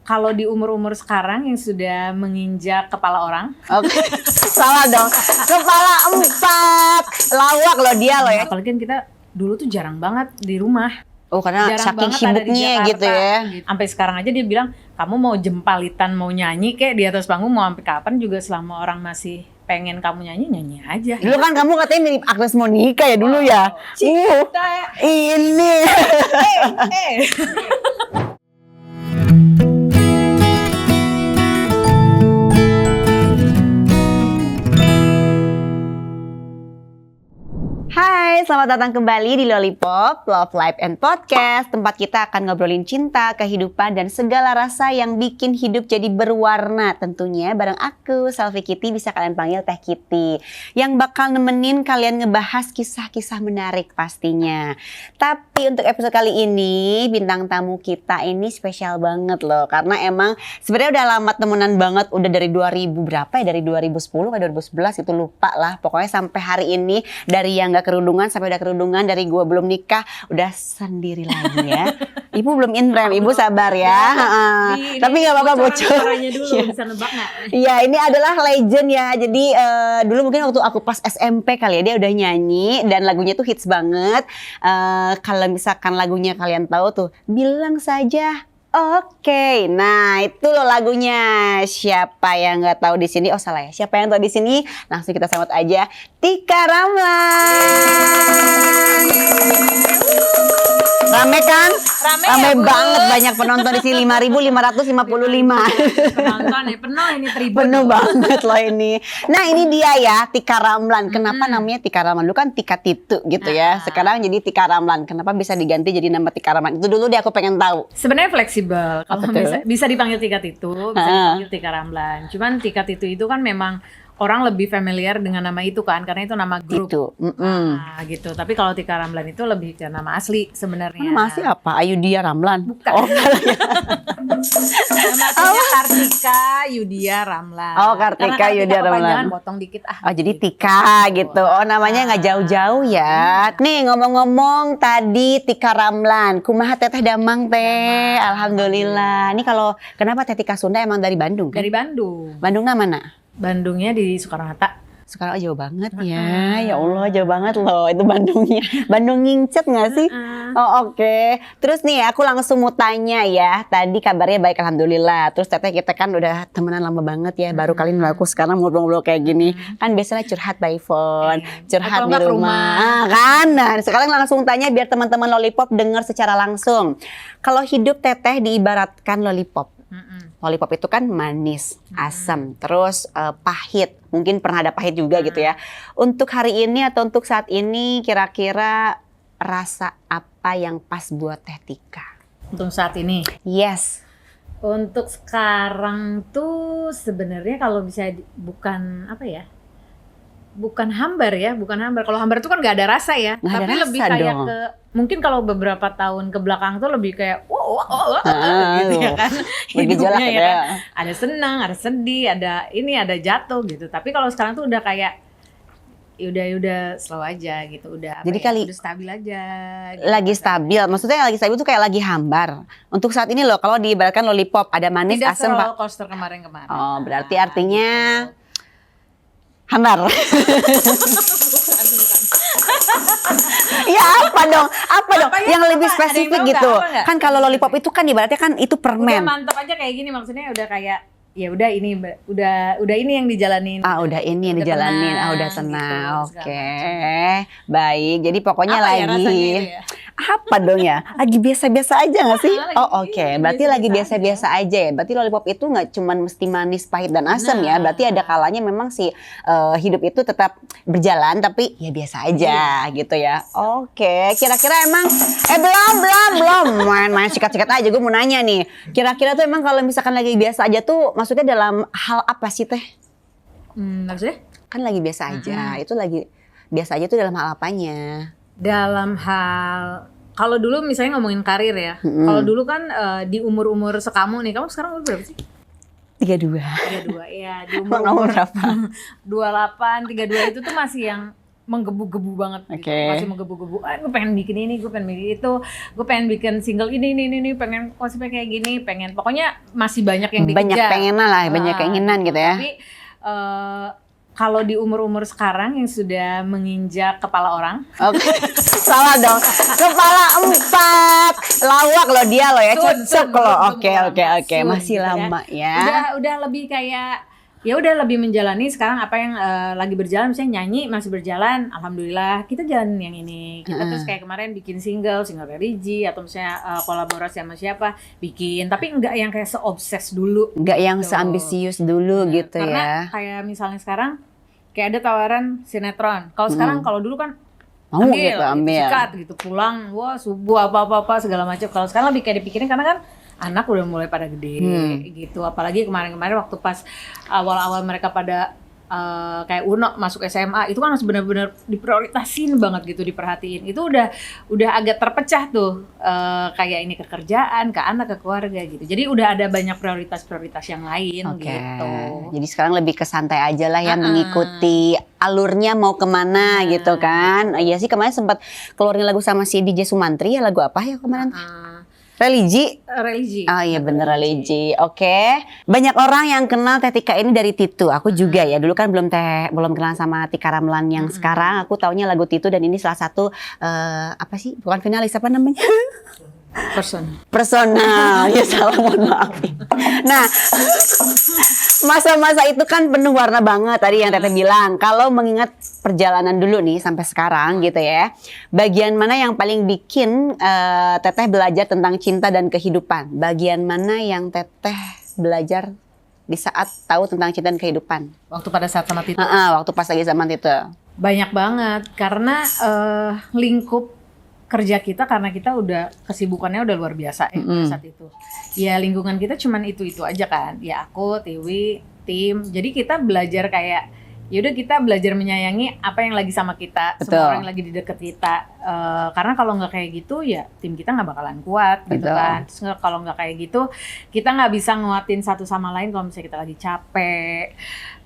Kalau di umur-umur sekarang yang sudah menginjak kepala orang. Oke, salah dong. Kepala 4. Lawak loh dia loh ya. Apalagi kan kita dulu tuh jarang banget di rumah. Oh, karena Jarang saking banget ada di sibuknya Jakarta, gitu ya. Sampai sekarang aja dia bilang, kamu mau jempalitan, mau nyanyi kayak di atas panggung, mau sampai kapan juga selama orang masih pengen kamu nyanyi aja. Dulu kan kamu katanya mirip Agnes Monica ya dulu ya. Ini. Hai, selamat datang kembali di Lollipop, Love Life and Podcast. Tempat kita akan ngobrolin cinta, kehidupan, dan segala rasa yang bikin hidup jadi berwarna. Tentunya bareng aku, Selfie Kitty, bisa kalian panggil Teh Kitty, yang bakal nemenin kalian ngebahas kisah-kisah menarik pastinya. Tapi untuk episode kali ini, bintang tamu kita ini spesial banget loh. Karena emang sebenarnya udah lama temenan banget, udah dari 2000 berapa ya? Dari 2010 ke 2011 itu lupa lah. Pokoknya sampai hari ini, dari yang gak kerudungan sampai udah kerudungan, dari gua belum nikah udah sendiri lagi ya. Ibu belum inrem, ibu sabar ya. Tapi nggak apa-apa bocor. Dulu bisa nebak nggak? Iya, ini adalah legend ya. Jadi dulu mungkin waktu aku pas SMP kali ya, dia udah nyanyi dan lagunya tuh hits banget. Kalau misalkan lagunya kalian tahu tuh, bilang saja. Oke, nah itu loh lagunya. Siapa yang nggak tahu di sini? Oh salah ya. Siapa yang tahu di sini? Langsung kita sambut aja Tika Ramlan. Rame kan? Rame ya, banget, banyak penonton di sini 5.555. Penonton ya, penuh ini tribun. Penuh banget loh ini. Nah ini dia ya, Tika Ramlan. Kenapa namanya Tika Ramlan? Dulu kan Tika Titu gitu ya. Sekarang jadi Tika Ramlan. Kenapa bisa diganti jadi nama Tika Ramlan? Itu dulu deh aku pengen tahu. Sebenarnya fleksibel. Kalau bisa dipanggil Tika Titu, bisa dipanggil Tika Ramlan. Cuman Tika Titu itu kan memang orang lebih familiar dengan nama itu kan, karena itu nama grup. Gitu. Nah, gitu. Tapi kalau Tika Ramlan itu lebih ke nama asli sebenarnya. Nama asli apa? Ayudhya Ramlan? Bukan. Oh, nama aslinya Kartika Yudia Ramlan. Oh, Kartika Yudia Ramlan. Jangan potong dikit ah. Oh, jadi Tika gitu. Oh, namanya nggak jauh-jauh ya. Nih ngomong-ngomong tadi Tika Ramlan, kumaha teteh damang teh. Alhamdulillah. Ini kalau kenapa teh Tika Sunda emang dari Bandung kan? Dari Bandung. Bandungnya mana? Bandungnya di Soekarno-Hatta. Sekarang jauh banget ya. Ya Allah jauh banget loh itu Bandungnya. Bandung ngincet gak sih? Oh oke. Terus nih aku langsung mau tanya ya. Tadi kabarnya baik alhamdulillah. Terus teteh kita kan udah temenan lama banget ya. Baru kali ini aku sekarang ngobrol-ngobrol kayak gini. Kan biasanya curhat by phone. Curhat di rumah. Kan? Nah sekarang langsung tanya biar teman-teman Lollipop dengar secara langsung. Kalau hidup teteh diibaratkan lollipop. Lollipop itu kan manis, asam, terus pahit. Mungkin pernah ada pahit juga gitu ya. Untuk hari ini atau untuk saat ini kira-kira rasa apa yang pas buat Teh Tika? Untuk saat ini? Yes. Untuk sekarang tuh sebenarnya kalau bisa bukan apa ya? Bukan hambar ya, bukan hambar. Kalau hambar itu kan nggak ada rasa ya, nggak tapi ada lebih rasa kayak dong. ke mungkin kalau beberapa tahun ke belakang tuh lebih kayak gitu ya kan. Bergejolak Hidupnya ya ya. kan. Ada senang, ada sedih, ada ini, ada jatuh gitu. Tapi kalau sekarang tuh udah kayak udah slow aja gitu, udah jadi kali udah stabil aja gitu. Lagi stabil, maksudnya lagi stabil tuh kayak lagi hambar. Untuk saat ini loh, kalau diibaratkan lollipop ada manis, tidak asam, roller coaster kemarin-kemarin. Oh, berarti artinya hambar. Ya apa dong? Apa dong? Yang lebih spesifik gitu. Kan kalau lollipop itu kan ibaratnya kan itu permen. Udah mantap aja kayak gini, maksudnya udah kayak ya udah ini udah ini yang dijalanin. Udah ini yang dijalanin. Udah tenang. Gitu, Oke. Baik. Jadi pokoknya apa lagi ya rasanya itu ya? apa dong ya? Lagi biasa-biasa aja nggak sih? Oke. Berarti lagi biasa-biasa aja ya. Berarti lollipop itu nggak cuma mesti manis, pahit dan asam ya. Berarti ada kalanya memang si hidup itu tetap berjalan tapi ya biasa aja gitu ya. Oke. Kira-kira emang belum main sikat-sikat aja. Gue mau nanya nih. Kira-kira tuh emang kalau misalkan lagi biasa aja tuh maksudnya dalam hal apa sih Teh? Maksudnya? Kan lagi biasa aja. Itu lagi biasa aja tuh dalam hal apanya? Dalam hal kalau dulu misalnya ngomongin karir ya. Kalau dulu kan di umur-umur sekamu nih. Kamu sekarang umur berapa sih? 32. 32 ya. Di umur berapa? 28, 32 itu tuh masih yang menggebu-gebu banget gitu. Oke. Masih menggebu-gebu. Gue pengen bikin ini, gue pengen bikin itu, gue pengen bikin single ini, pengen konsepnya kayak gini, pengen pokoknya masih banyak yang dikejar. Banyak pengenan lah, banyak keinginan gitu ya. Tapi kalau di umur-umur sekarang yang sudah menginjak kepala orang, Oke, salah dong. Kepala 4, lawak loh dia loh ya, cocok loh. Oke, masih lama ya. Udah lebih kayak ya udah lebih menjalani sekarang apa yang lagi berjalan, misalnya nyanyi masih berjalan, alhamdulillah kita jalanin yang ini. Kita terus kayak kemarin bikin single religi atau misalnya kolaborasi sama siapa bikin, tapi enggak yang kayak seobses dulu. Enggak yang gitu. seambisius dulu gitu Karena ya. kayak misalnya sekarang kayak ada tawaran sinetron. Kalau sekarang, kalau dulu kan Mau ambil, gitu, ambil. sikat gitu, pulang, wah subuh apa segala macam. Kalau sekarang lebih kayak dipikirin karena kan anak udah mulai pada gede gitu. Apalagi kemarin-kemarin waktu pas awal-awal mereka pada kayak Uno masuk SMA, itu kan harus benar-benar diprioritasin banget gitu, diperhatiin. Itu udah agak terpecah tuh, kayak ini ke kerjaan, ke anak, ke keluarga gitu. Jadi udah ada banyak prioritas-prioritas yang lain gitu. Jadi sekarang lebih ke santai aja lah ya, mengikuti alurnya mau kemana gitu kan. Iya sih, kemarin sempat keluarin lagu sama si DJ Sumantri ya, lagu apa ya kemarin? Religi. Oh iya bener, religi. Oke. Banyak orang yang kenal Teh Tika ini dari Titu. Aku juga ya. Dulu kan belum kenal sama Tika Ramlan yang sekarang. Aku taunya lagu Titu, dan ini salah satu apa sih? Bukan finalis, apa namanya? Personal. Ya salah, mohon maaf. Nah, masa-masa itu kan penuh warna banget tadi yang Teteh bilang. Kalau mengingat perjalanan dulu nih sampai sekarang gitu ya, bagian mana yang paling bikin Teteh belajar tentang cinta dan kehidupan? Bagian mana yang Teteh belajar di saat tahu tentang cinta dan kehidupan? Waktu pada saat sama Tito. Waktu pas lagi zaman Tito. Banyak banget, karena lingkup kerja kita, karena kita udah kesibukannya udah luar biasa ya pada saat itu. Ya lingkungan kita cuman itu aja kan. Ya aku, Tiwi, tim. Jadi kita belajar kayak yaudah kita belajar menyayangi apa yang lagi sama kita, semua orang yang lagi di deket kita. Karena kalau nggak kayak gitu ya tim kita nggak bakalan kuat gitu kan. Terus kalau nggak kayak gitu kita nggak bisa nguatin satu sama lain kalau misalnya kita lagi capek,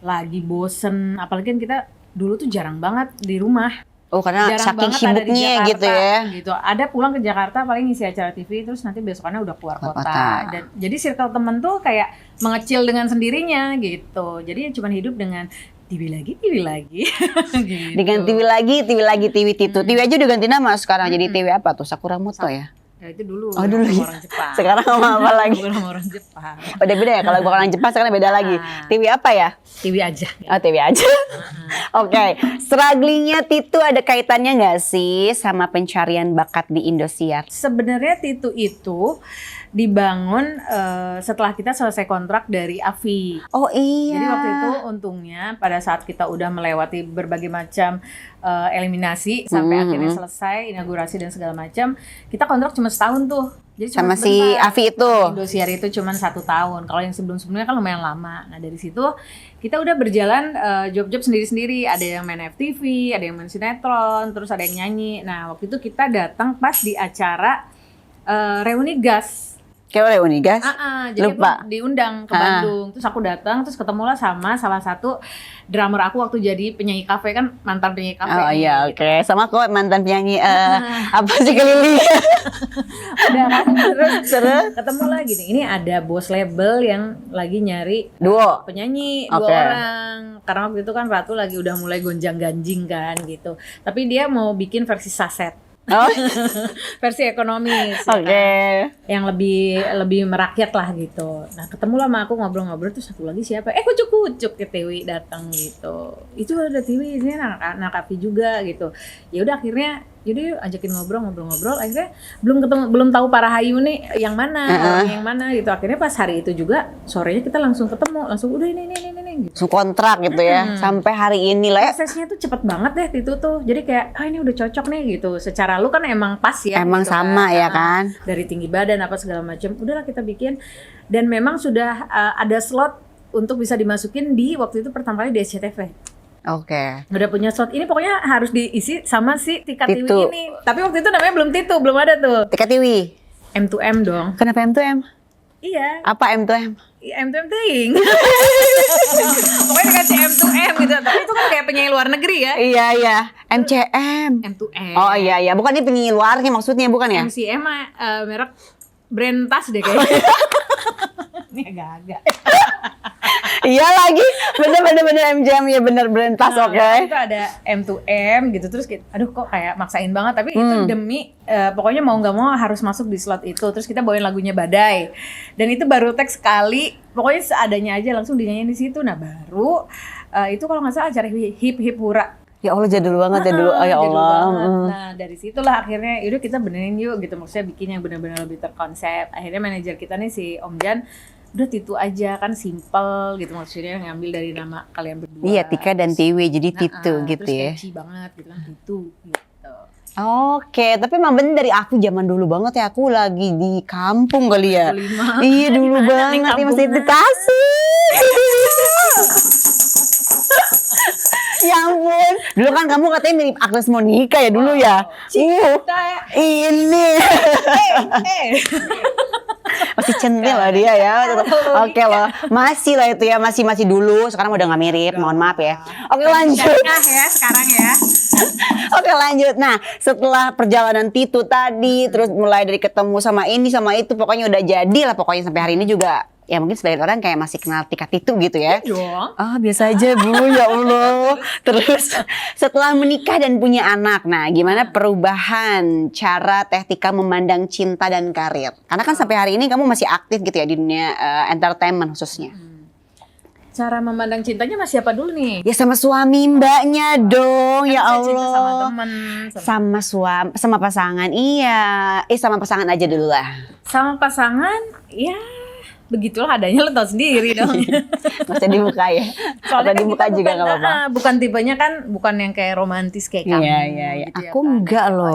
lagi bosen. Apalagi kan kita dulu tuh jarang banget di rumah. Oh, karena saking sibuknya gitu ya. Gitu. Ada pulang ke Jakarta paling ngisi acara TV, terus nanti besokannya udah keluar kota. Dan jadi circle temen tuh kayak mengecil dengan sendirinya gitu. Jadi cuma hidup dengan TV lagi gitu. Dengan TV lagi, TV Titu. TV aja udah ganti nama sekarang, jadi TV apa tuh? Sakura Moto ya? Ya itu dulu. Oh dulu ya. Orang Jepang. Sekarang sama apa lagi? Sama orang Jepang. Udah beda ya, kalau bukan orang Jepang sekarang beda lagi. TV apa ya? TV aja. Oh, TV aja. Oke. Strugglingnya Titu ada kaitannya nggak sih sama pencarian bakat di Indosiar? Sebenarnya Titu itu dibangun setelah kita selesai kontrak dari AVI. Oh iya. Jadi waktu itu untungnya pada saat kita udah melewati berbagai macam eliminasi sampai akhirnya selesai inaugurasi dan segala macam, kita kontrak cuma setahun tuh. Jadi sama si AVI itu. Indosiar itu cuma 1 tahun. Kalau yang sebelum-sebelumnya kan lumayan lama. Nah dari situ kita udah berjalan job-job sendiri-sendiri. Ada yang main FTV, ada yang main sinetron, terus ada yang nyanyi. Nah waktu itu kita datang pas di acara reuni gas. Kayak reuni gas? Jadi lupa. Aku diundang ke Bandung. Terus aku datang, terus ketemulah sama salah satu drummer aku waktu jadi penyanyi kafe, kan mantan penyanyi kafe. Oh iya, gitu. Oke. Sama kok mantan penyanyi apa sih Kelili? Udah kan? Terus ketemu lagi nih. Ini ada bos label yang lagi nyari duo penyanyi, 2 orang. Karena waktu itu kan Ratu lagi udah mulai gonjang-ganjing kan gitu. Tapi dia mau bikin versi saset. Oh. Versi ekonomis. Oke. Kan? Yang lebih merakyat lah gitu. Nah, ketemu lah sama aku ngobrol-ngobrol, terus satu lagi siapa? Kucuk-kucuk ke Tiwi datang gitu. Itu ada Tiwi, ini anak Api juga gitu. Ya udah akhirnya yaudah yuk ajakin ngobrol. Akhirnya belum tahu para Hayu nih yang mana, yang mana gitu. Akhirnya pas hari itu juga sorenya kita langsung ketemu, langsung udah ini gitu. Langsung kontrak gitu ya. Sampai hari ini lah. Prosesnya tuh cepet banget deh itu tuh. Jadi kayak ini udah cocok nih gitu. Secara lu kan emang pas ya. Emang gitu sama kan. Ya kan. Dari tinggi badan apa segala macam. Udahlah kita bikin, dan memang sudah ada slot untuk bisa dimasukin di waktu itu pertama kali di SCTV. Oke. Udah punya slot ini, pokoknya harus diisi sama si Tika Tiwi ini. Tapi waktu itu namanya belum Titu, belum ada tuh. Tika Tiwi. M2M dong. Kenapa M2M? Iya. Apa M2M? M2M ting. Pokoknya dikasih M2M gitu. Tapi itu kan kayak penyanyi luar negeri ya. Iya. MCM. M2M. Oh iya. Bukan ini penyanyi luarnya maksudnya, bukan ya? MCM merek brand tas deh kayaknya. Ini agak-agak. Iya lagi, bener MCM ya, bener brand tas, oke. Itu ada M2M gitu, terus kita, aduh kok kayak maksain banget, tapi itu demi pokoknya mau nggak mau harus masuk di slot itu. Terus kita bawain lagunya Badai, dan itu baru tag sekali, pokoknya seadanya aja langsung dinyanyiin di situ. Nah baru itu kalau nggak salah acara hip hip hura. Ya Allah, jadul banget ya dulu. Oh ya Jadul Allah. banget. Nah dari situlah akhirnya yaudah kita benerin yuk gitu, maksudnya bikin yang benar-benar lebih terkonsep. Akhirnya manajer kita nih si Om Jan, udah Titu aja kan simple gitu, maksudnya ngambil dari nama kalian berdua. Iya, Tika dan Tiwi, jadi Titu gitu terus ya. catchy banget gitu kan, Titu gitu. Oke, tapi emang bener dari aku zaman dulu banget ya, aku lagi di kampung kali ya. 25. Iya dulu Gimana nih banget, nih masih kampungnya? di Tasik. Ya ampun, dulu kan kamu katanya mirip Agnes Monica ya dulu ya. Ini. Masih centil lah dia ya. Oke loh, masih lah itu ya, masih dulu. Sekarang udah nggak mirip, mohon maaf ya. Oke lanjut. Ya sekarang ya. Oke lanjut. Nah setelah perjalanan Titu tadi, terus mulai dari ketemu sama ini sama itu, pokoknya udah jadi lah pokoknya sampai hari ini juga. Ya mungkin sebagian orang kayak masih kenal Tika Titu gitu ya. Dong. Biasa aja Bu, ya Allah. Terus setelah menikah dan punya anak, nah gimana perubahan cara Teh Tika memandang cinta dan karir? Karena kan sampai hari ini kamu masih aktif gitu ya di dunia entertainment khususnya. Cara memandang cintanya sama siapa dulu nih? Ya sama suami mbaknya dong, ya Kan bisa cinta Allah. sama temen. Sama suami, sama pasangan, iya. Sama pasangan aja dulu lah. Sama pasangan, ya begitulah adanya, lo tau sendiri dong. Nggak usah dibuka ya. Atau Soalnya kan dibuka kita juga bukan, nggak apa-apa. bukan tipenya kan, bukan yang kayak romantis kayak kamu. Iya. Gitu Aku ya kan. enggak loh.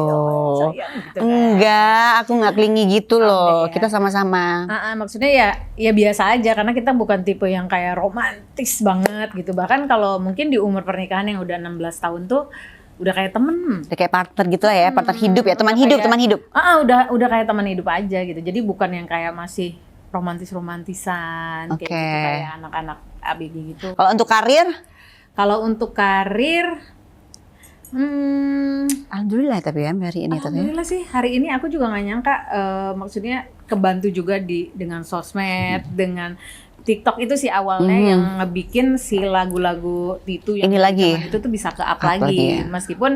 Sayang gitu kan. Enggak, aku nggak klingi gitu loh. ya. Kita sama-sama. Maksudnya ya biasa aja, karena kita bukan tipe yang kayak romantis banget gitu. Bahkan kalau mungkin di umur pernikahan yang udah 16 tahun tuh udah kayak temen. Udah kayak partner gitu lah ya, partner hidup ya, teman Kayak- hidup. Udah kayak teman hidup aja gitu. Jadi bukan yang kayak masih romantisan kayak Oke. gitu, kayak anak-anak ABG gitu. Kalau untuk karir, Kalau untuk karir, alhamdulillah tapi ya hari ini tuh ya. alhamdulillah sih hari ini aku juga nggak nyangka, maksudnya kebantu juga dengan sosmed, dengan TikTok itu sih awalnya yang ngebikin si lagu-lagu Titu yang Ini lagi. zaman itu tuh bisa ke-up Up lagi lagi, ya. meskipun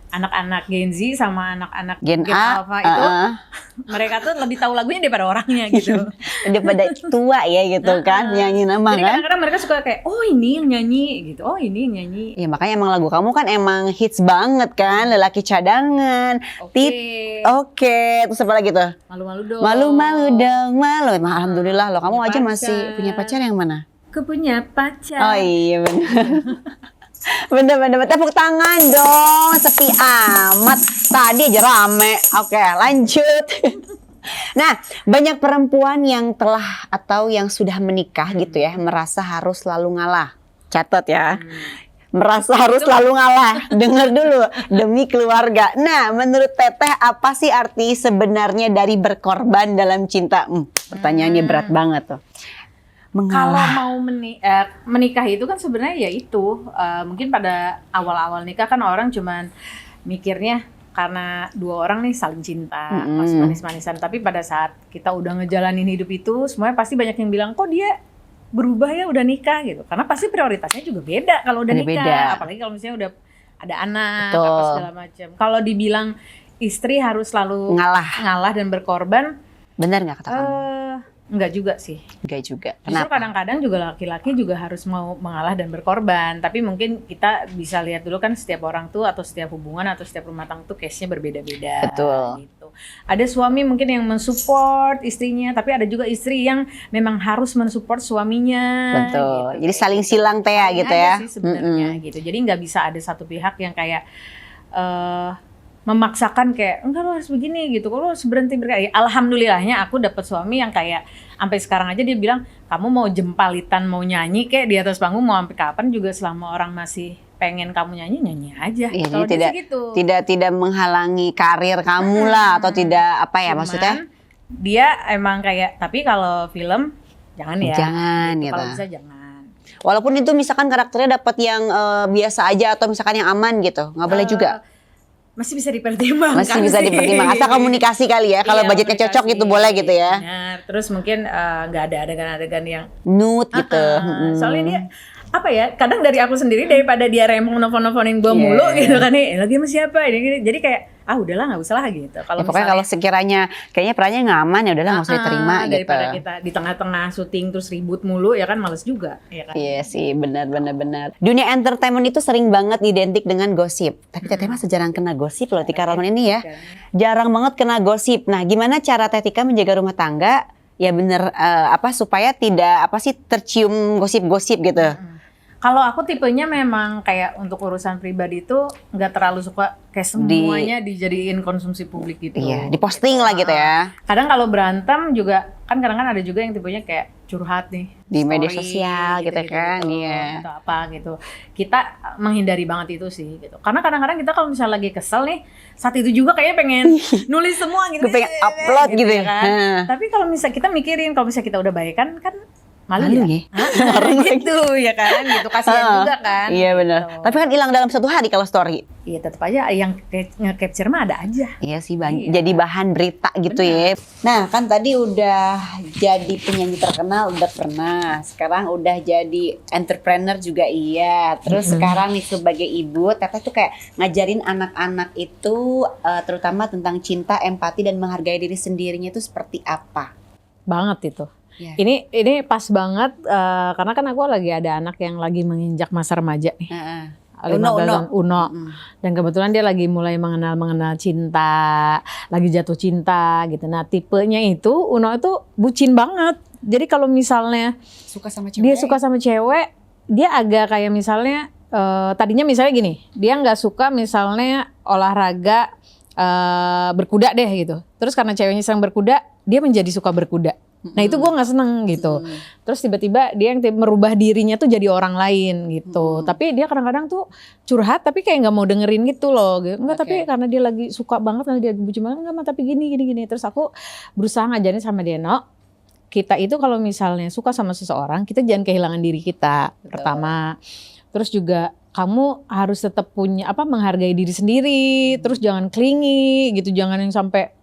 anak-anak Gen Z sama anak-anak Gen A, Alpha itu mereka tuh lebih tahu lagunya daripada orangnya gitu. daripada tua ya gitu kan, nyanyi nama Jadi kan. kadang-kadang mereka suka kayak, oh ini yang nyanyi gitu, oh ini yang nyanyi. Ya makanya emang lagu kamu kan emang hits banget kan, lelaki cadangan. Oke. Oke, terus apa lagi tuh? Malu-malu dong. Malu-malu dong, malu. Emang alhamdulillah loh, kamu Punya aja pacar. masih punya pacar yang mana? Aku punya pacar. Oh iya bener. Bener. Tepuk tangan dong, sepi amat. Tadi aja rame. Oke, lanjut. Nah, banyak perempuan yang telah atau yang sudah menikah gitu ya, merasa harus selalu ngalah. Catat ya. Merasa harus selalu ngalah. Dengar dulu, demi keluarga. Nah, menurut Teteh apa sih arti sebenarnya dari berkorban dalam cinta? Pertanyaannya berat banget tuh. Kalau Mengalah. mau menikah itu kan sebenarnya ya itu, mungkin pada awal-awal nikah kan orang cuman mikirnya karena dua orang nih saling cinta, masih manis-manisan. Tapi pada saat kita udah ngejalanin hidup itu, semuanya pasti banyak yang bilang, kok dia berubah ya udah nikah gitu. Karena pasti prioritasnya juga beda kalau udah nikah. Beda. Apalagi kalau misalnya udah ada anak, Betul. apa segala macam. Kalau dibilang istri harus selalu ngalah dan berkorban, Benar nggak kata kamu? enggak juga sih. Enggak juga. Justru Kenapa? kadang-kadang juga laki-laki juga harus mau mengalah dan berkorban. Tapi mungkin kita bisa lihat dulu kan setiap orang tuh atau setiap hubungan atau setiap rumah tangga tuh case-nya berbeda-beda. Betul. Gitu. Ada suami mungkin yang mensupport istrinya, tapi ada juga istri yang memang harus mensupport suaminya. Betul. Gitu. Jadi saling silang Teh Saling gitu aja ya. sih sebenarnya gitu. Jadi nggak bisa ada satu pihak yang kayak memaksakan kayak enggak lo harus begini gitu, lo harus berhenti berkarya. Alhamdulillahnya aku dapat suami yang kayak sampai sekarang aja dia bilang kamu mau jempalitan mau nyanyi kayak di atas panggung mau sampai kapan juga selama orang masih pengen kamu nyanyi aja. Iya, Kalau jadi dia sih gitu. tidak menghalangi karir kamu lah atau tidak apa ya Cuman, maksudnya? dia emang kayak tapi kalau film jangan ya. Jangan gitu. Kalau bisa jangan. Walaupun itu misalkan karakternya dapat yang biasa aja atau misalkan yang aman gitu, nggak boleh juga. Masih bisa dipertimbangkan. Masih bisa dipertimbangkan. Asal komunikasi kali ya. Kalau Iya, budgetnya cocok komunikasi. gitu boleh gitu ya. Benar. Terus mungkin nggak ada adegan-adegan yang Nude gitu. soalnya dia apa ya? Kadang dari aku sendiri daripada dia rempong nelfon-nelfonin gue Iya. mulu gitu kan nih. Lagi sama siapa ini gini. Jadi kayak udahlah nggak usah lah gitu. Kalau Ya, pokoknya kalau sekiranya kayaknya perannya nggak aman ya udahlah nggak usah diterima gitu. daripada kita di tengah-tengah syuting terus ribut mulu ya kan males juga ya kan. Iya sih, benar. Dunia entertainment itu sering banget identik dengan gosip. Tapi Teteh mah sejarang kena gosip loh Tika Rahman ini ya. Jarang banget kena gosip. Nah, gimana cara Teh Tika menjaga rumah tangga? Ya bener supaya tidak tercium gosip-gosip gitu. Kalau aku tipenya memang kayak untuk urusan pribadi itu nggak terlalu suka kayak semuanya dijadiin konsumsi publik gitu. Iya, diposting lah gitu ya. Kadang kalau berantem juga kan kadang-kadang ada juga yang tipenya kayak curhat nih Di media story, sosial gitu kan, iya. atau apa gitu. Kita menghindari banget itu sih gitu. Karena kadang-kadang kita kalau misalnya lagi kesel nih, saat itu juga kayaknya pengen nulis semua gitu. Gue pengen upload gitu ya. kan. Tapi kalau misalnya kita mikirin kalau misalnya kita udah baikan kan malu ya. Gitu ya kan, gitu kasihan juga kan. Iya benar. Gitu. Tapi kan hilang dalam 1 hari kalau story. Iya tetap aja yang nge-capture mah ada aja. Iya sih, jadi bahan berita gitu ya. Nah kan tadi udah jadi penyanyi terkenal udah pernah. Sekarang udah jadi entrepreneur juga iya. Terus sekarang nih sebagai ibu, Teteh tuh kayak ngajarin anak-anak itu terutama tentang cinta, empati dan menghargai diri sendirinya itu seperti apa? Banget itu. Ya. Ini pas banget karena kan aku lagi ada anak yang lagi menginjak masa remaja nih. 15 tahun Uno. Dan kebetulan dia lagi mulai mengenal cinta, lagi jatuh cinta gitu. Nah, tipenya itu Uno itu bucin banget. Jadi kalau misalnya Suka sama cewek. dia suka sama cewek, dia agak kayak misalnya tadinya misalnya gini, dia nggak suka misalnya olahraga berkuda deh gitu. Terus karena ceweknya sering berkuda, dia menjadi suka berkuda. Nah itu gue nggak seneng gitu. Terus tiba-tiba dia yang merubah dirinya tuh jadi orang lain gitu. Tapi dia kadang-kadang tuh curhat tapi kayak nggak mau dengerin gitu loh. Enggak, tapi karena dia lagi suka banget, karena dia bucin banget, enggak mah tapi gini. Terus aku berusaha ngajarin sama dia, no, kita itu kalau misalnya suka sama seseorang, kita jangan kehilangan diri kita. Pertama. Terus juga kamu harus tetap menghargai diri sendiri. Terus jangan clingy gitu, jangan yang sampai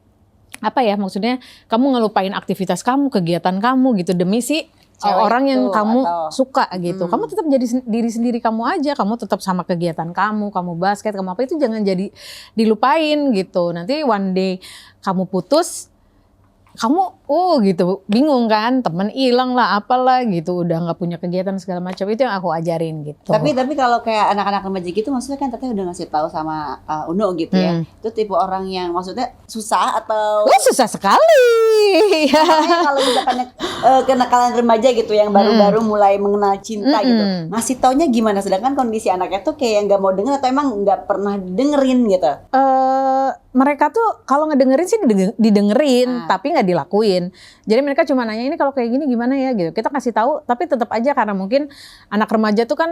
maksudnya kamu ngelupain aktivitas kamu, kegiatan kamu gitu demi si orang yang kamu suka gitu. Kamu tetap jadi diri sendiri kamu aja, kamu tetap sama kegiatan kamu basket, kamu apa itu jangan jadi dilupain gitu. Nanti one day kamu putus, kamu gitu bingung kan, temen hilang lah apalah gitu, udah nggak punya kegiatan segala macam. Itu yang aku ajarin gitu. Tapi kalau kayak anak-anak remaja gitu maksudnya kan Teteh udah ngasih tahu sama Uno gitu ya. Itu tipe orang yang maksudnya susah atau susah sekali. makanya kalau misalkan kenakalan remaja gitu yang baru-baru mulai mengenal cinta gitu. Ngasih taunya gimana, sedangkan kondisi anaknya tuh kayak nggak mau denger atau emang nggak pernah dengerin gitu. Mereka tuh kalau ngedengerin sih didengerin tapi nggak dilakuin. Jadi mereka cuma nanya ini kalau kayak gini gimana ya gitu. Kita kasih tahu tapi tetap aja karena mungkin anak remaja tuh kan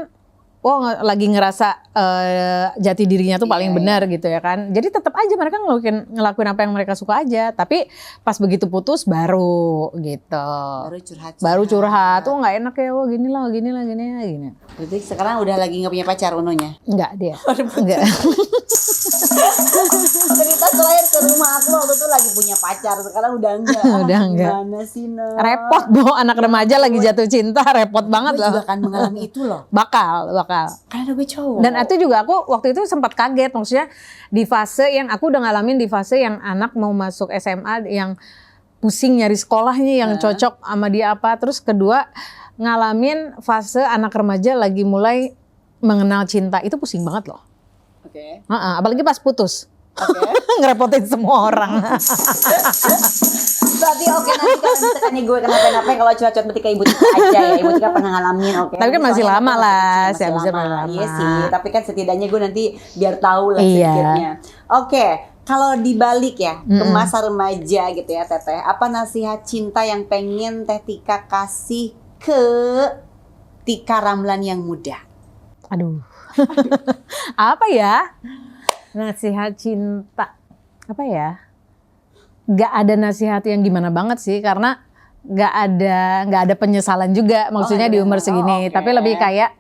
lagi ngerasa jati dirinya tuh paling benar gitu ya kan. Jadi tetap aja mereka ngelakuin apa yang mereka suka aja. Tapi pas begitu putus baru gitu. Baru curhat. Nggak enak ya, gini. Berarti sekarang udah lagi nggak punya pacar Unonya? Enggak dia. Enggak. Cerita terakhir ke rumah aku waktu itu lagi punya pacar, sekarang udah enggak. Udah enggak. Gimana sih, no? Repot anak remaja lagi jatuh cinta, repot banget loh. Gue juga akan mengalami itu loh. Bakal. Karena gue cowok. Dan itu juga aku waktu itu sempat kaget, maksudnya di fase yang aku udah ngalamin di fase yang anak mau masuk SMA yang pusing nyari sekolahnya yang cocok sama dia apa. Terus kedua ngalamin fase anak remaja lagi mulai mengenal cinta, itu pusing banget loh. Oke. Apalagi pas putus. Oke. Ngerepotin semua orang. Berarti nanti kalau misalkan gue kenapa-napa kalau curhat-curhat berarti ke Ibu Tika aja ya. Ibu Tika pernah ngalamin, oke. Tapi kan masih lama lah, masih lama. Iya sih, tapi kan setidaknya gue nanti biar tahu lah Iya. sedikitnya. Oke, kalau dibalik ya ke masa remaja gitu ya Teteh, apa nasihat cinta yang pengen Teh Tika kasih ke Tika Ramlan yang muda? Aduh. Apa ya? Nasihat cinta. Apa ya? Gak ada nasihat yang gimana banget sih, karena nggak ada penyesalan juga maksudnya di umur segini. okay. Tapi lebih kayak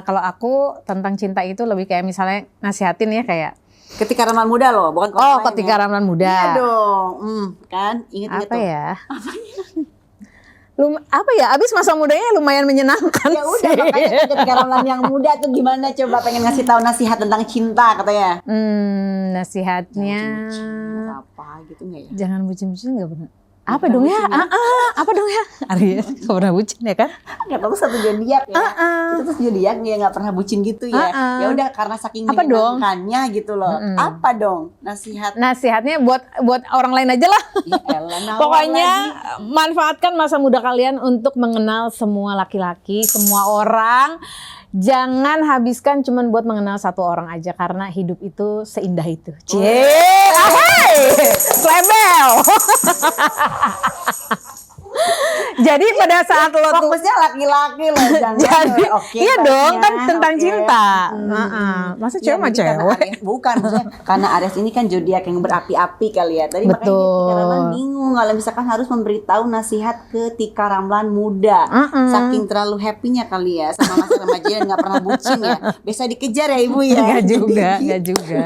kalau aku tentang cinta itu lebih kayak misalnya nasihatin ya kayak Ketika ramalan muda loh, bukan orang lain ketika ya. ramalan muda. Iya dong, kan inget-inget Apa tuh. ya? Apa ya? Abis masa mudanya lumayan menyenangkan Ya udah sih. makanya ketika ramalan yang muda tuh gimana coba pengen ngasih tahu nasihat tentang cinta katanya. Nasihatnya Apa gitu nggak ya? jangan bucin-bucin nggak pernah. Apa dong ya? Apa dong ya? Aries nggak pernah bucin ya kan? Nggak tahu satu zodiak ya. Itu tuh zodiak ya nggak pernah bucin gitu ya. Ya udah karena saking Apa dong? menyenangkannya gitu loh. Apa dong nasihat? Nasihatnya buat orang lain aja lah. Ya elah, nawar Pokoknya lagi. manfaatkan masa muda kalian untuk mengenal semua laki-laki, semua orang. Jangan habiskan cuman buat mengenal satu orang aja karena hidup itu seindah itu. Cie, label. Jadi pada saat lo tuh Fokusnya laki-laki loh, jangan. jadi Oke, iya baiknya, dong kan tentang oke. cinta. Masa Iya, cewek sama mungkin karena cewek? Aries, bukan maksudnya karena Aries ini kan zodiak yang berapi-api kali ya. Tadi makanya Betul. ketika ramalan bingung kalau misalkan harus memberitahu nasihat ketika ramalan muda. Saking terlalu happy-nya kali ya sama masa remaja dan nggak pernah bucin ya. Biasa dikejar ya Ibu ya. Enggak juga, Jadi, enggak juga.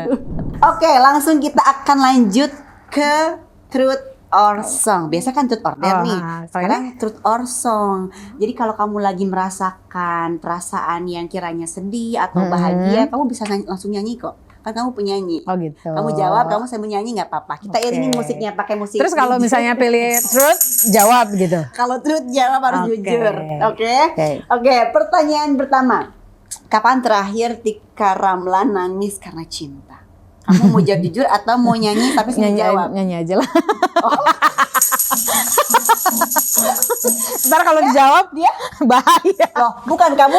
Oke, langsung kita akan lanjut ke truth or song. Biasa kan truth order nih. Sekarang truth or song. Jadi kalau kamu lagi merasakan perasaan yang kiranya sedih atau bahagia, kamu bisa langsung nyanyi kok. Kan kamu penyanyi. Oh gitu. Kamu jawab, kamu sambil nyanyi nggak apa-apa. Kita Oke. iringin musiknya pakai musik. Terus kalau misalnya pilih truth, jawab gitu. Kalau truth jawab harus Oke. jujur. Oke? Oke. Oke, pertanyaan pertama. Kapan terakhir Tika Ramlan nangis karena cinta? Kamu mau jawab jujur atau mau nyanyi tapi sambil jawab? Nyanyi aja lah. Ntar kalau dijawab dia bahaya. Loh, bukan kamu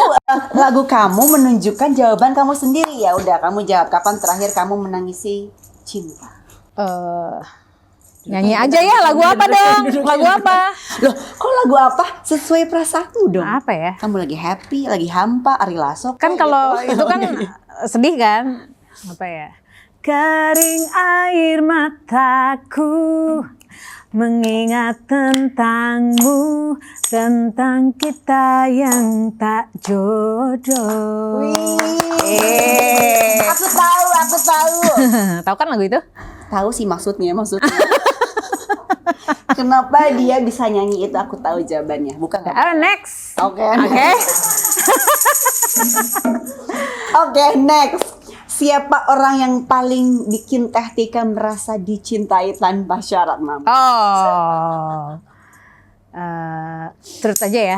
lagu kamu menunjukkan jawaban kamu sendiri ya. Udah, kamu jawab kapan terakhir kamu menangisi cinta. Nyanyi aja ya, lagu apa dong? Lagu apa? Loh, kok lagu apa? Sesuai perasaanmu dong. Apa ya? Kamu lagi happy, lagi hampa, Ari Lasso. Kan kalau itu kan sedih kan? Apa ya? Kering air mataku mengingat tentangmu, tentang kita yang tak jodoh. Aku tahu. Tahu kan lagu itu? Tahu sih maksudnya. Kenapa dia bisa nyanyi itu aku tahu jawabannya. Bukan. Next. Oke. Oke, next. Siapa orang yang paling bikin Teh Tika merasa dicintai tanpa syarat, Mam? Terus aja ya.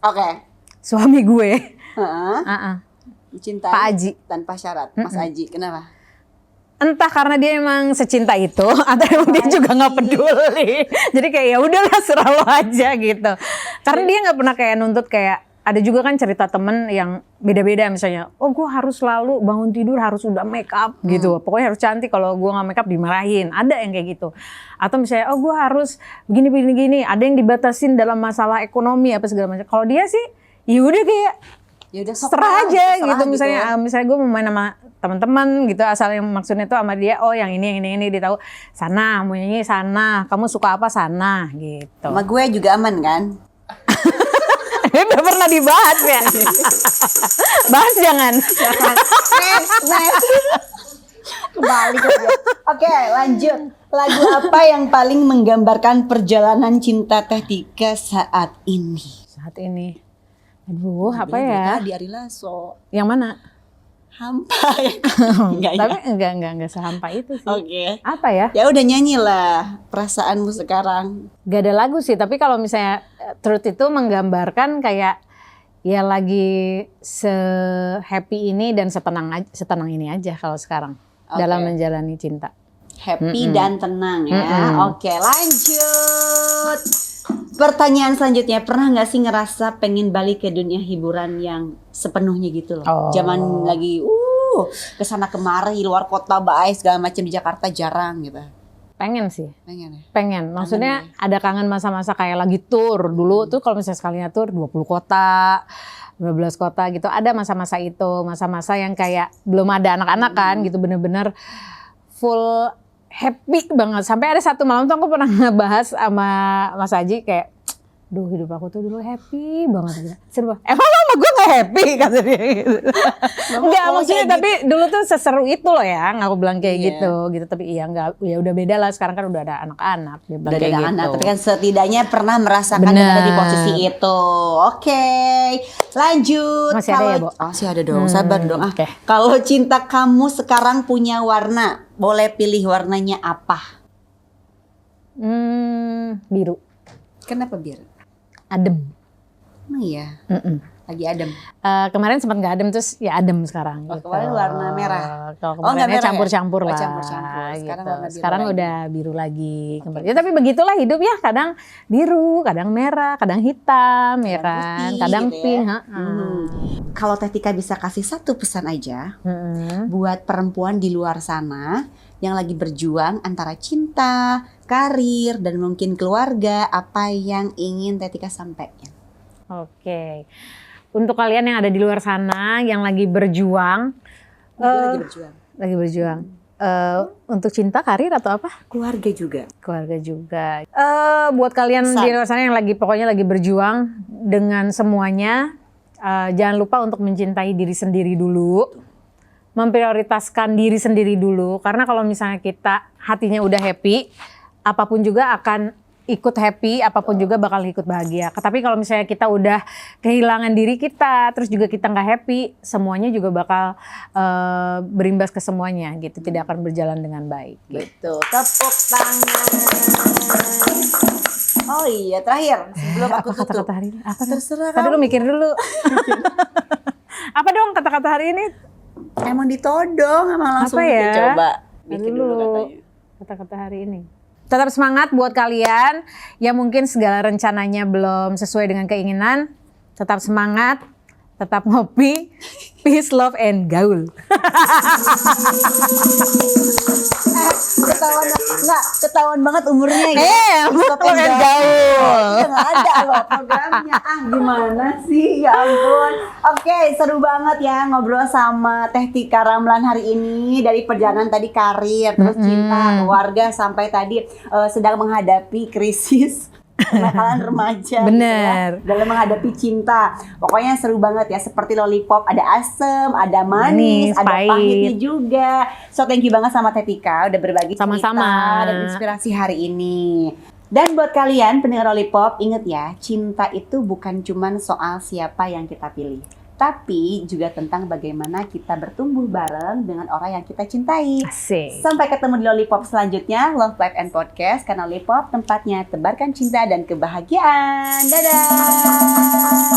Oke. Suami gue. Heeh. Dicintai Pak Aji. tanpa syarat, Mas Aji. Kenapa? Entah karena dia emang secinta itu atau emang dia juga nggak peduli. Jadi kayak ya udahlah serah lo aja gitu. Karena dia nggak pernah kayak nuntut kayak ada juga kan cerita temen yang beda-beda misalnya, oh gue harus selalu bangun tidur harus udah make up gitu, pokoknya harus cantik, kalau gue nggak make up dimarahin, ada yang kayak gitu. Atau misalnya, oh gue harus begini, ada yang dibatasin dalam masalah ekonomi apa segala macam. Kalau dia sih, yaudah kayak Ya udah serah aja gitu, misalnya gue mau main sama teman-teman gitu, asal yang maksudnya itu sama dia, oh yang ini dia tahu sana, mau nyanyi sana, kamu suka apa sana gitu. Sama gue juga aman kan? Ini udah pernah dibahas ya. Bahas jangan. Next. Kembali ke dia. Oke, lanjut. Lagu apa yang paling menggambarkan perjalanan cinta Teh Tika saat ini? Saat ini. Aduh, apa ya? Di Ari Lasso. Yang mana? Hampa ya. Tapi enggak sehampa itu sih. Oke. Apa ya? Ya udah nyanyilah perasaanmu sekarang. Gak ada lagu sih, tapi kalau misalnya Truth itu menggambarkan kayak ya lagi se-happy ini dan setenang ini aja kalau sekarang dalam menjalani cinta. Happy dan tenang ya. Oke, lanjut. Pertanyaan selanjutnya, pernah nggak sih ngerasa pengen balik ke dunia hiburan yang sepenuhnya gitu loh? Zaman lagi kesana kemari luar kota baik segala macam, di Jakarta jarang gitu. Pengen sih. Pengen ya? Pengen. Maksudnya ada kangen masa-masa kayak lagi tour. Dulu tuh kalau misalnya sekalinya tour 20 kota, 12 kota gitu. Ada masa-masa itu, masa-masa yang kayak belum ada anak-anak kan gitu, bener-bener full happy banget. Sampai ada satu malam tuh aku pernah ngebahas sama Mas Aji kayak duh hidup aku tuh dulu happy banget. Seru. Emang sama gue gak happy kata dia gitu. Enggak maksudnya tapi dulu tuh seseru itu loh ya, aku bilang kayak gitu. Tapi iya enggak, ya udah beda lah sekarang kan udah ada anak-anak. Dia bilang Udah kayak ada gitu. anak, tapi kan setidaknya pernah merasakan dan ada di posisi itu. Oke, lanjut. Masih ada ya, Bo? Masih ada dong, sabar dong. Oke. Kalau cinta kamu sekarang punya warna, boleh pilih warnanya apa? Biru. Kenapa biru? Adem. Emang iya, lagi adem. Kemarin sempat nggak adem terus ya adem sekarang. Oh, gitu. kemarin warna merah. Kalau Oh, nggak kemarinnya merah ya? campur-campur Oh, lah. campur-campur. Sekarang Gitu. warna biru Sekarang lagi. udah biru lagi. Ya tapi begitulah hidup ya. Kadang biru, kadang merah, kadang hitam, ya kan. putih Kadang gitu ya. pink. Kalau Teh Tika bisa kasih satu pesan aja buat perempuan di luar sana yang lagi berjuang antara cinta, karir, dan mungkin keluarga, apa yang ingin Teh Tika sampaikan? Oke. Untuk kalian yang ada di luar sana yang lagi berjuang, Lagi berjuang. untuk cinta, karir atau apa? Keluarga juga. Keluarga juga. Buat kalian Pesan. di luar sana yang pokoknya lagi berjuang dengan semuanya, jangan lupa untuk mencintai diri sendiri dulu, memprioritaskan diri sendiri dulu. Karena kalau misalnya kita hatinya udah happy, apapun juga akan ikut happy, apapun juga bakal ikut bahagia. Tapi kalau misalnya kita udah kehilangan diri kita, terus juga kita nggak happy, semuanya juga bakal berimbas ke semuanya gitu, tidak akan berjalan dengan baik. Gitu. Betul, tepuk tangan. Oh iya, terakhir sebelum aku Apa tutup. kata-kata hari ini? Apa? Terserah Tadi kamu. lu mikir dulu. Apa dong kata-kata hari ini? Emang ditodong, emang langsung Apa ya? coba. Mikir Bikin dulu katanya. Kata-kata hari ini. Tetap semangat buat kalian yang mungkin segala rencananya belum sesuai dengan keinginan. Tetap semangat, tetap ngopi, peace, love, and gaul. Ketahuan banget umurnya ya. Love and gaul. Nggak ada loh programnya. Gimana sih? Ya ampun. Oke, seru banget ya ngobrol sama Teh Tika Ramlan hari ini. Dari perjalanan tadi karir, terus cinta, keluarga, sampai tadi sedang menghadapi krisis kenakalan remaja. Bener. Gitu ya, dalam menghadapi cinta. Pokoknya seru banget ya. Seperti Lollipop, ada asem, ada manis, ada pahitnya juga. So thank you banget sama Teh Tika udah berbagi Sama-sama. cerita dan inspirasi hari ini. Dan buat kalian pendengar Lollipop, inget ya, cinta itu bukan cuman soal siapa yang kita pilih, tapi juga tentang bagaimana kita bertumbuh bareng dengan orang yang kita cintai. Asik. Sampai ketemu di Lollipop selanjutnya, Love Life and Podcast, karena Lollipop tempatnya tebarkan cinta dan kebahagiaan. Dadah!